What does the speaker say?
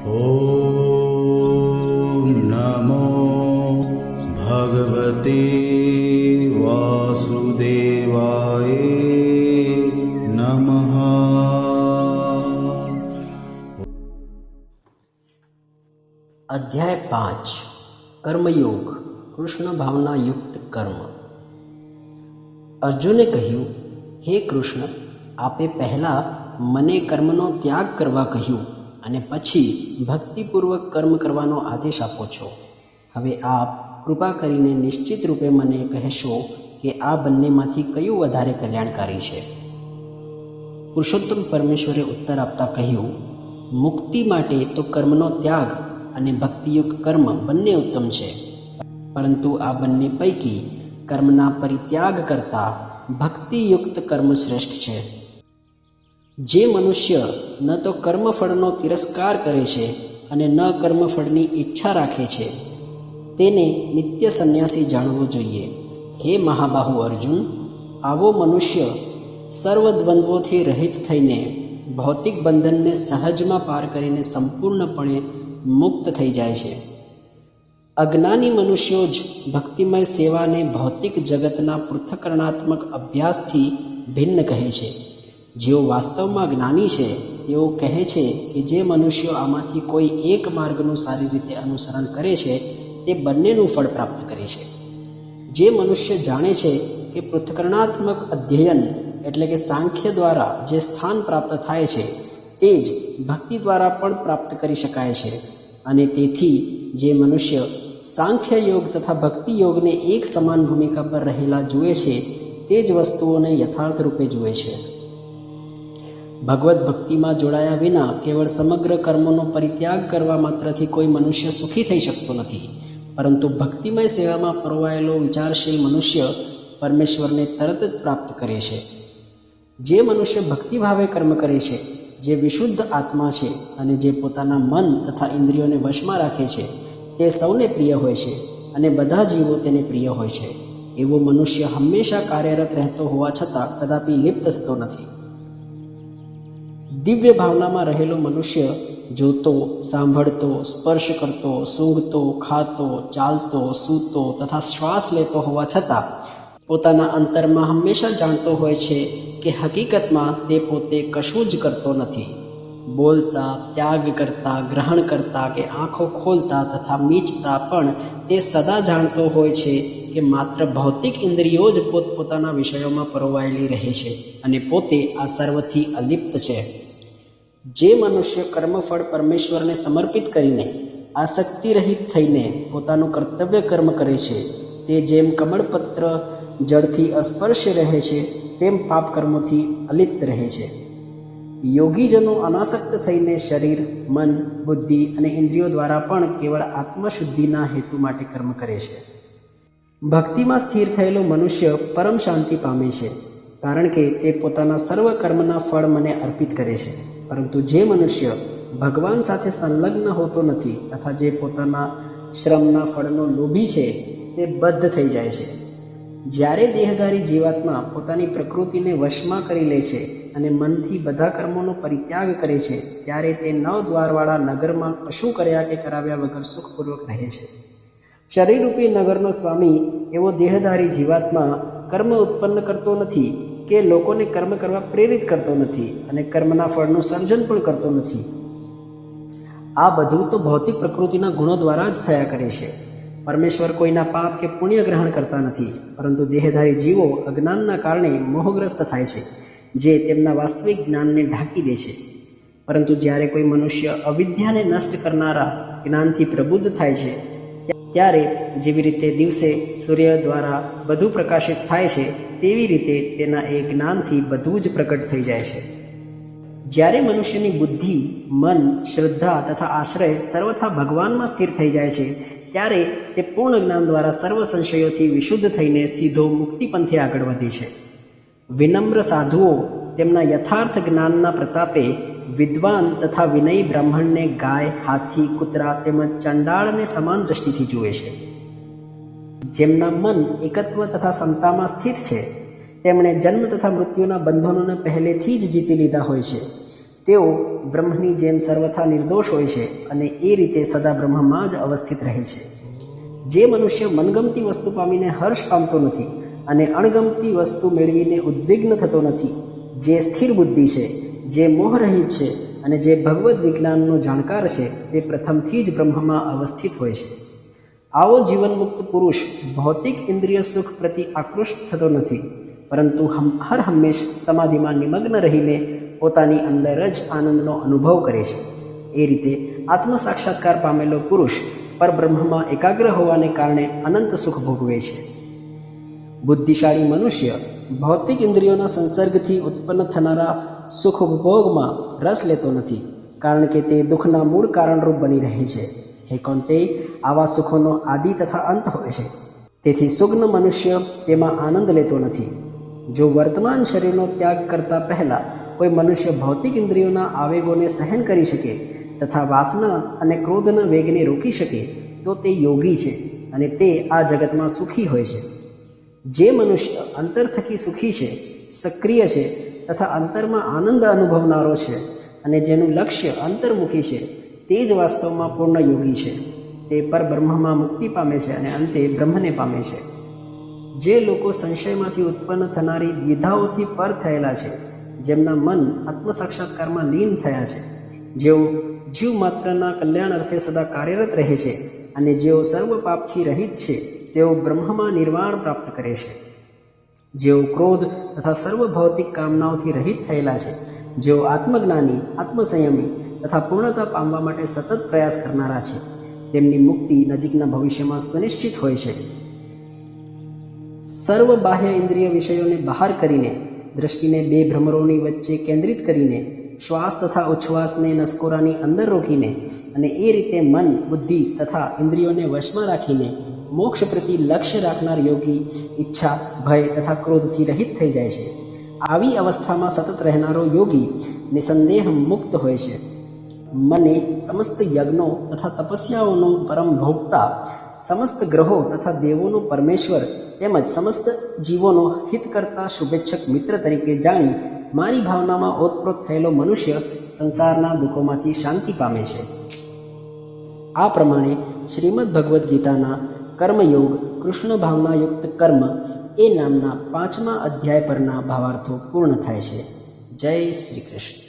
ॐ नमो भगवते वासुदेवाय नमः। અધ્યાય 5 કર્મયોગ કૃષ્ણ ભાવના યુક્ત કર્મ। અર્જુને કહ્યું, હે કૃષ્ણ, આપે પહેલાં મને કર્મનો ત્યાગ કરવા કહ્યું અને પછી ભક્તિપૂર્વક કર્મ કરવાનો આદેશ આપો છો। હવે આપ કૃપા કરીને નિશ્ચિત રૂપે મને કહેશો કે આ બંનેમાંથી કયું વધારે કલ્યાણકારી છે? પુરુષોત્તમ પરમેશ્વરે ઉત્તર આપતા કહ્યું, મુક્તિ માટે તો કર્મનો ત્યાગ અને ભક્તિયુક્ત કર્મ બંને ઉત્તમ છે, પરંતુ આ બંને પૈકી કર્મના પરિત્યાગ કરતાં ભક્તિયુક્ત કર્મ શ્રેષ્ઠ છે। જે મનુષ્ય ન તો કર્મફળનો તિરસ્કાર કરે છે અને ન કર્મફળની ઈચ્છા રાખે છે, તેને નિત્ય સંન્યાસી જાણવો જોઈએ। હે મહાબાહુ અર્જુન, આવો મનુષ્ય સર્વદ્વંદ્વોથી રહિત થઈને ભૌતિક બંધનને સહજમાં પાર કરીને સંપૂર્ણપણે મુક્ત થઈ જાય છે। અજ્ઞાની મનુષ્યો જ ભક્તિમય સેવાને ભૌતિક જગતના પૃથ્થકરણાત્મક અભ્યાસથી ભિન્ન કહે છે। જેઓ વાસ્તવમાં જ્ઞાની છે તેઓ કહે છે કે જે મનુષ્યો આમાંથી કોઈ એક માર્ગનું સારી રીતે અનુસરણ કરે છે તે બંનેનું ફળ પ્રાપ્ત કરે છે। જે મનુષ્ય જાણે છે કે પૃથ્થકરણાત્મક અધ્યયન એટલે કે સાંખ્ય દ્વારા જે સ્થાન પ્રાપ્ત થાય છે તે જ ભક્તિ દ્વારા પણ પ્રાપ્ત કરી શકાય છે, અને તેથી જે મનુષ્ય સાંખ્ય યોગ તથા ભક્તિ યોગને એક સમાન ભૂમિકા પર રહેલા જુએ છે તે જ વસ્તુઓને યથાર્થ રૂપે જુએ છે। ભગવદ્ ભક્તિમાં જોડાયા વિના કેવળ સમગ્ર કર્મોનો પરિત્યાગ કરવા માત્રથી કોઈ મનુષ્ય સુખી થઈ શકતો નથી, પરંતુ ભક્તિમય સેવામાં પરોવાયેલો વિચારશીલ મનુષ્ય પરમેશ્વરને તરત જ પ્રાપ્ત કરે છે। જે મનુષ્ય ભક્તિભાવે કર્મ કરે છે, જે વિશુદ્ધ આત્મા છે અને જે પોતાના મન તથા ઇન્દ્રિયોને વશમાં રાખે છે, તે સૌને પ્રિય હોય છે અને બધા જીવો તેને પ્રિય હોય છે। એવો મનુષ્ય હંમેશા કાર્યરત રહેતો હોવા છતાં કદાપી લિપ્ત થતો નથી। દિવ્ય ભાવનામાં રહેલો મનુષ્ય જોતો, સાંભળતો, સ્પર્શ કરતો, સૂંઘતો, ખાતો, ચાલતો, સૂતો તથા શ્વાસ લેતો હોવા છતાં પોતાના અંતરમાં હંમેશા જાણતો હોય છે કે હકીકતમાં તે પોતે કશું જ કરતો નથી। બોલતા, ત્યાગ કરતા, ગ્રહણ કરતા કે આંખો ખોલતા તથા મીચતા પણ તે સદા જાણતો હોય છે કે માત્ર ભૌતિક ઇન્દ્રિયો જ પોતપોતાના વિષયોમાં પરોવાયેલી રહે છે અને પોતે આ સર્વથી અલિપ્ત છે। જે મનુષ્ય કર્મફળ પરમેશ્વરને સમર્પિત કરીને આસક્તિ રહિત થઈને પોતાનું કર્તવ્ય કર્મ કરે છે, તે જેમ કમળપત્ર જળથી અસ્પર્શ્ય રહે છે તેમ પાપ કર્મોથી અલિપ્ત રહે છે। યોગીજનો અનાસક્ત થઈને શરીર, મન, બુદ્ધિ અને ઇન્દ્રિયો દ્વારા પણ કેવળ આત્મશુદ્ધિના હેતુ માટે કર્મ કરે છે। ભક્તિમાં સ્થિર થયેલો મનુષ્ય પરમ શાંતિ પામે છે, કારણ કે તે પોતાના સર્વ કર્મના ફળ મને અર્પિત કરે છે। પરંતુ જે મનુષ્ય ભગવાન સાથે સંલગ્ન હોતો નથી તથા જે પોતાના શ્રમના ફળનો લોભી છે તે બદ્ધ થઈ જાય છે। જ્યારે દેહધારી જીવાત્મા પોતાની પ્રકૃતિને વશમાં કરી લે છે અને મનથી બધા કર્મોનો પરિત્યાગ કરે છે, ત્યારે તે 9 દ્વારવાળા નગરમાં કશું કર્યા કે કરાવ્યા વગર સુખપૂર્વક રહે છે। શરીરરૂપી નગરનો સ્વામી એવો દેહધારી જીવાત્મા કર્મ ઉત્પન્ન કરતો નથી કે લોકોને કર્મ કરવા પ્રેરિત કરતો નથી અને કર્મના ફળનું સર્જન પણ કરતો નથી। આ બધું તો ભૌતિક પ્રકૃતિના ગુણો દ્વારા જ થયા કરે છે। પરમેશ્વર કોઈના પાપ કે પુણ્ય ગ્રહણ કરતા નથી, પરંતુ દેહધારી જીવો અજ્ઞાનના કારણે મોહગ્રસ્ત થાય છે, જે તેમના વાસ્તવિક જ્ઞાનને ઢાંકી દે છે। પરંતુ જ્યારે કોઈ મનુષ્ય અવિદ્યાને નષ્ટ કરનારા જ્ઞાનથી પ્રબુદ્ધ થાય છે, ત્યારે જેવી રીતે દિવસે સૂર્ય દ્વારા બધું પ્રકાશિત થાય છે, તેવી રીતે તેના એ જ્ઞાનથી બધું જ પ્રકટ થઈ જાય છે। જ્યારે મનુષ્યની બુદ્ધિ, મન, શ્રદ્ધા તથા આશ્રય સર્વથા ભગવાનમાં સ્થિર થઈ જાય છે, ત્યારે તે પૂર્ણ જ્ઞાન દ્વારા સર્વ સંશયોથી વિશુદ્ધ થઈને સીધો મુક્તિપંથે આગળ વધે છે। વિનમ્ર સાધુઓ તેમના યથાર્થ જ્ઞાનના પ્રતાપે વિદ્વાન તથા વિનયી બ્રાહ્મણને ગાય, હાથી, કૂતરા તેમજ ચંડાળને સમાન દ્રષ્ટિથી જુએ છે। જેમના મન એકત્વ તથા સમતામાં સ્થિત છે તેમણે જન્મ તથા મૃત્યુના બંધનોને પહેલેથી જ જીતી લીધા હોય છે। તેઓ બ્રહ્મની જેમ સર્વથા નિર્દોષ હોય છે અને એ રીતે સદા બ્રહ્મમાં જ અવસ્થિત રહે છે. જે મનુષ્ય મનગમતી વસ્તુ પામીને હર્ષ પામતો નથી અને અણગમતી વસ્તુ મેળવીને ઉદ્વિગ્ન થતો નથી, જે સ્થિર બુદ્ધિ છે, જે મોહરહિત છે અને જે ભગવદ્ વિજ્ઞાનનો જાણકાર છે, તે પ્રથમથી જ બ્રહ્મમાં અવસ્થિત હોય છે. આવો જીવનમુક્ત પુરુષ ભૌતિક ઇન્દ્રિય સુખ પ્રતિ આકૃષ્ટ થતો નથી, પરંતુ હર હંમેશ સમાધિમાં નિમગ્ન રહીને પોતાની અંદર જ આનંદનો અનુભવ કરે છે. એ રીતે આત્મ સાક્ષાત્કાર પામેલો પુરુષ પરબ્રહ્મમાં એકાગ્ર હોવાને કારણે અનંત સુખ ભોગવે છે. બુદ્ધિશાળી મનુષ્ય ભૌતિક ઇન્દ્રિયોના સંસર્ગથી ઉત્પન્ન થનારા સુખ ઉપભોગમાં રસ લેતો નથી, કારણ કે તે દુઃખના મૂળ કારણરૂપ બની રહે છે. હે કૌંતેય, આવા સુખોનો આદિ તથા અંત હોય છે, તેથી સુગ્ન મનુષ્ય તેમાં આનંદ લેતો નથી. જો વર્તમાન શરીરનો ત્યાગ કરતા પહેલાં કોઈ મનુષ્ય ભૌતિક ઇન્દ્રિયોના આવેગોને સહન કરી શકે તથા વાસના અને ક્રોધના વેગને રોકી શકે, તો તે યોગી છે અને તે આ જગતમાં સુખી હોય છે. જે મનુષ્ય અંતર થકી સુખી છે, સક્રિય છે તથા અંતરમાં આનંદ અનુભવનારો છે અને જેનું લક્ષ્ય અંતર્મુખી છે, તે જ વાસ્તવમાં પૂર્ણ યોગી છે. તે પરબ્રહ્મમાં મુક્તિ પામે છે અને અંતે બ્રહ્મને પામે છે. જે લોકો સંશયમાંથી ઉત્પન્ન થનારી દ્વિધાઓથી પર થયેલા છે, જેમના મન આત્મસાક્ષાત્કારમાં લીન થયા છે, જેઓ જીવ માત્રના કલ્યાણ અર્થે સદા કાર્યરત રહે છે અને જેઓ સર્વ પાપથી રહિત છે, તેઓ બ્રહ્મમાં નિર્વાણ પ્રાપ્ત કરે છે. જેઓ ક્રોધ તથા સર્વ ભૌતિક કામનાઓથી રહિત થયેલા છે, જેઓ આત્મજ્ઞાની, આત્મસંયમી તથા પૂર્ણતા પામવા માટે સતત પ્રયાસ કરનારા છે, તેમની મુક્તિ નજીકના ભવિષ્યમાં સુનિશ્ચિત હોય છે. સર્વ બાહ્ય ઇન્દ્રિય વિષયોને બહાર કરીને, દ્રષ્ટિને બે ભ્રમરોની વચ્ચે કેન્દ્રિત કરીને, શ્વાસ તથા ઉચ્છ્વાસને નસકોરાની અંદર રોકીને અને એ રીતે મન, બુદ્ધિ તથા ઇન્દ્રિયોને વશમાં રાખીને મોક્ષ પ્રતિ લક્ષ્ય રાખનાર યોગી ઈચ્છા, ભય તથા ક્રોધથી રહિત થઈ જાય છે. આવી અવસ્થામાં સતત રહેનારો યોગી નિસંદેહ મુક્ત હોય છે. મને સમસ્ત યજ્ઞો તથા તપસ્યાઓનો પરમ ભોગતા, સમસ્ત ગ્રહો તથા દેવોનો પરમેશ્વર તેમજ સમસ્ત જીવોનો હિત કરતા શુભેચ્છક મિત્ર તરીકે જાણી મારી ભાવનામાં ઓતપ્રોત થયેલો મનુષ્ય સંસારના દુઃખોમાંથી શાંતિ પામે છે. આ પ્રમાણે શ્રીમદ્ ભગવદ્ ગીતાના કર્મયોગ કૃષ્ણ ભાવનાયુક્ત કર્મ એ નામના 5મા અધ્યાય પરના ભાવાર્થો પૂર્ણ થાય છે. જય શ્રી કૃષ્ણ.